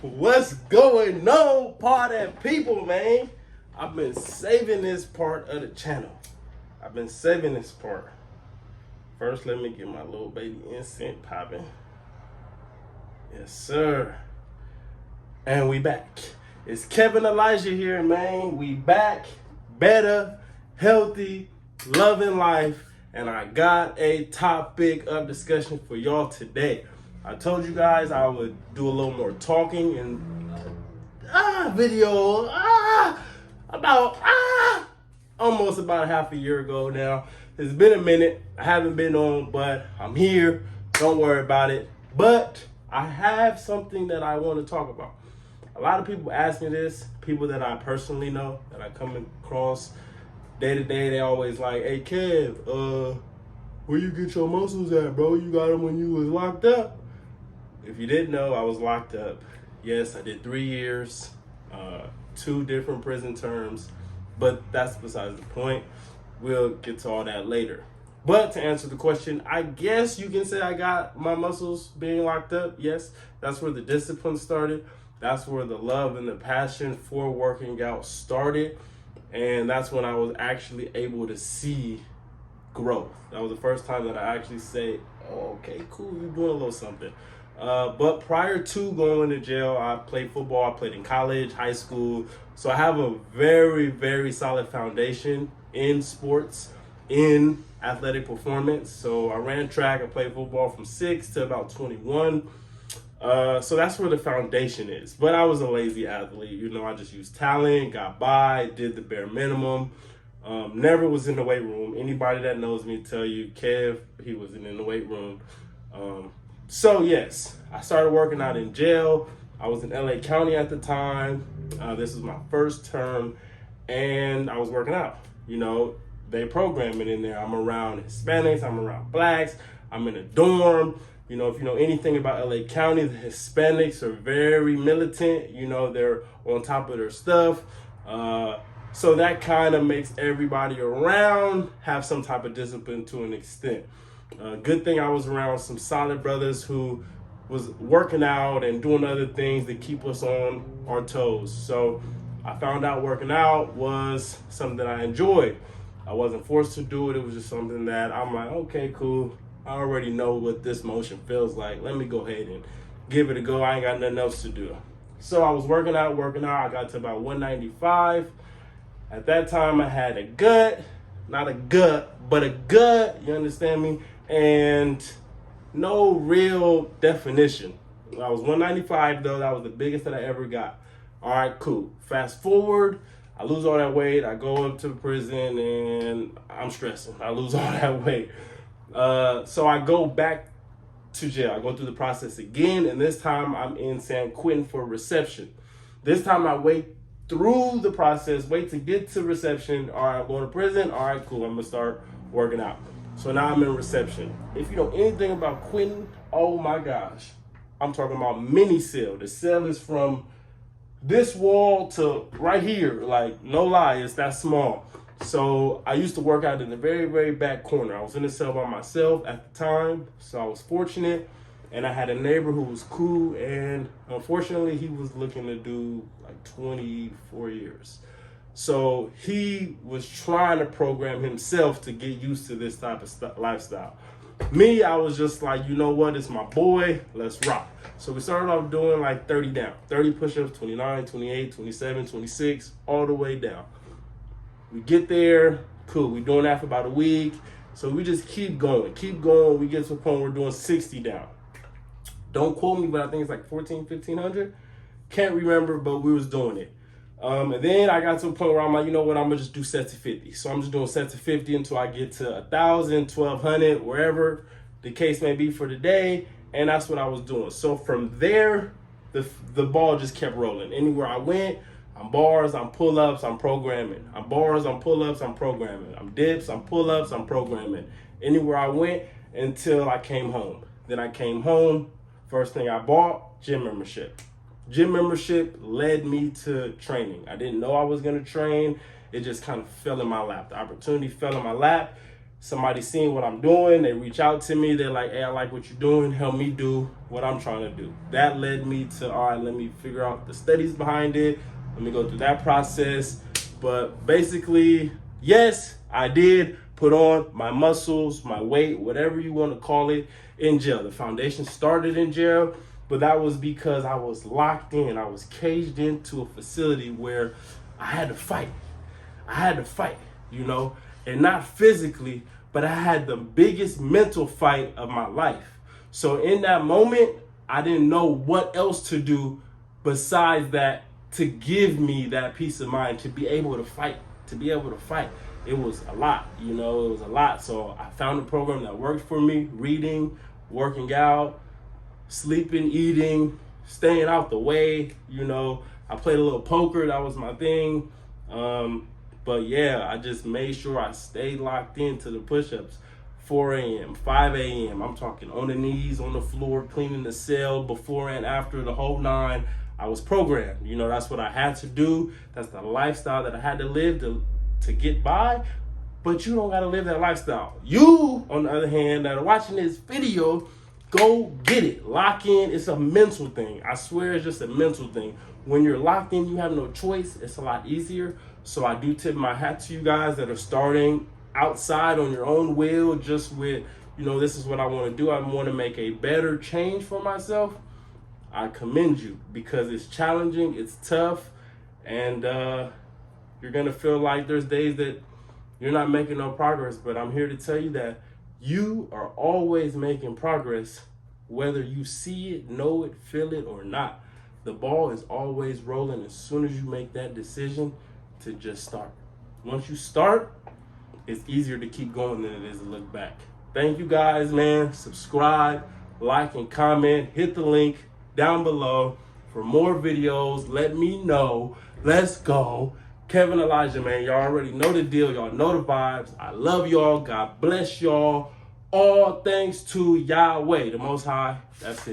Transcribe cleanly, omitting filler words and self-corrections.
What's going on, party people, man? I've been saving this part of the channel. I've been saving this part. First, let me get my little baby incense popping. Yes, sir. And we back. It's Kevin Elijah here, man. We back, better, healthy, loving life. And I got a topic of discussion for y'all today. I told you guys I would do a little more talking in video about almost about half a year ago now. It's been a minute. I haven't been on, but I'm here. Don't worry about it. But I have something that I want to talk about. A lot of people ask me this, people that I personally know, that I come across day to day. They always like, hey, Kev, where you get your muscles at, bro? You got them when you was locked up. If you didn't know, I was locked up. Yes, I did 3 years, 2 different prison terms, but that's besides the point. We'll get to all that later. But to answer the question, I guess you can say I got my muscles being locked up. Yes, that's where the discipline started. That's where the love and the passion for working out started. And that's when I was actually able to see growth. That was the first time that I actually say, oh, okay, cool, you're doing a little something. But prior to going to jail, I played football. I played in college, high school. So I have a very, very solid foundation in sports, in athletic performance. So I ran track. I played football from 6 to about 21. So that's where the foundation is. But I was a lazy athlete. You know, I just used talent, got by, did the bare minimum. Never was in the weight room. Anybody that knows me tell you, Kev, he wasn't in the weight room. So yes, I started working out in jail. I was in LA County at the time. This was my first term, and I was working out. You know, they program it in there. I'm around Hispanics, I'm around blacks, I'm in a dorm. You know, if you know anything about LA County, the Hispanics are very militant. You know, they're on top of their stuff. So that kind of makes everybody around have some type of discipline to an extent. Good thing I was around some solid brothers who was working out and doing other things to keep us on our toes. So I found out working out was something that I enjoyed. I wasn't forced to do it. It was just something that I'm like, okay, cool. I already know what this motion feels like. Let me go ahead and give it a go. I ain't got nothing else to do. So I was working out. I got to about 195. At that time, I had a gut, not a gut, but a gut, you understand me? And no real definition. I was 195 though, that was the biggest that I ever got. All right, cool. Fast forward, I lose all that weight, I go up to prison and I'm stressing. I lose all that weight. So I go back to jail. I go through the process again, and this time I'm in San Quentin for reception. This time I wait through the process, wait to get to reception. All right, I'm going to prison. All right, cool. I'm going to start working out. So now I'm in reception. If you know anything about Quentin, oh my gosh. I'm talking about mini cell. The cell is from this wall to right here. Like, no lie, it's that small. So I used to work out in the very, very back corner. I was in the cell by myself at the time. So I was fortunate. And I had a neighbor who was cool, and unfortunately, he was looking to do like 24 years. So he was trying to program himself to get used to this type of lifestyle. Me, I was just like, you know what, it's my boy, let's rock. So we started off doing like 30 down, 30 push-ups, 29, 28, 27, 26, all the way down. We get there, cool, we're doing that for about a week. So we just keep going. We get to a point where we're doing 60 down. Don't quote me, but I think it's like 1,500. Can't remember, but we was doing it. And then I got to a point where I'm like, you know what, I'm gonna just do sets of 50. So I'm just doing sets of 50 until I get to 1,000, 1,200, wherever the case may be for the day. And that's what I was doing. So from there, the ball just kept rolling. Anywhere I went, I'm bars, I'm pull-ups, I'm programming. I'm bars, I'm pull-ups, I'm programming. I'm dips, I'm pull-ups, I'm programming. Anywhere I went until I came home. Then I came home. First thing I bought, gym membership. Gym membership led me to training. I didn't know I was gonna train. It just kind of fell in my lap. The opportunity fell in my lap. somebody seeing what I'm doing, they reach out to me, they're like, hey, I like what you're doing, help me do what I'm trying to do. That led me to, all right, let me figure out the studies behind it, let me go through that process. But basically, yes, I did put on my muscles, my weight, whatever you want to call it, in jail. The foundation started in jail, but that was because I was locked in. I was caged into a facility where I had to fight. I had to fight, you know, and not physically, but I had the biggest mental fight of my life. So in that moment, I didn't know what else to do besides that to give me that peace of mind, to be able to fight, It was a lot, you know, it was a lot. So I found a program that worked for me: reading, working out, sleeping, eating, staying out the way, you know. I played a little poker, that was my thing. But yeah, I just made sure I stayed locked into the push-ups. 4 a.m., 5 a.m., I'm talking on the knees, on the floor, cleaning the cell, before and after, the whole nine. I was programmed, you know, that's what I had to do. That's the lifestyle that I had to live to get by. But you don't gotta live that lifestyle. You, on the other hand, that are watching this video, go get it. Lock in. It's a mental thing. I swear it's just a mental thing. When you're locked in, you have no choice. It's a lot easier. So I do tip my hat to you guys that are starting outside on your own will, just with, you know, this is what I want to do. I want to make a better change for myself. I commend you, because it's challenging, it's tough, and you're going to feel like there's days that you're not making no progress. But I'm here to tell you that you are always making progress, whether you see it, know it, feel it, or not. The ball is always rolling as soon as you make that decision to just start. Once you start, it's easier to keep going than it is to look back. Thank you guys, man. Subscribe, like, and comment. Hit the link down below for more videos. Let me know. Let's go. Kevin, Elijah, man. Y'all already know the deal. Y'all know the vibes. I love y'all. God bless y'all. All thanks to Yahweh, the Most High. That's it.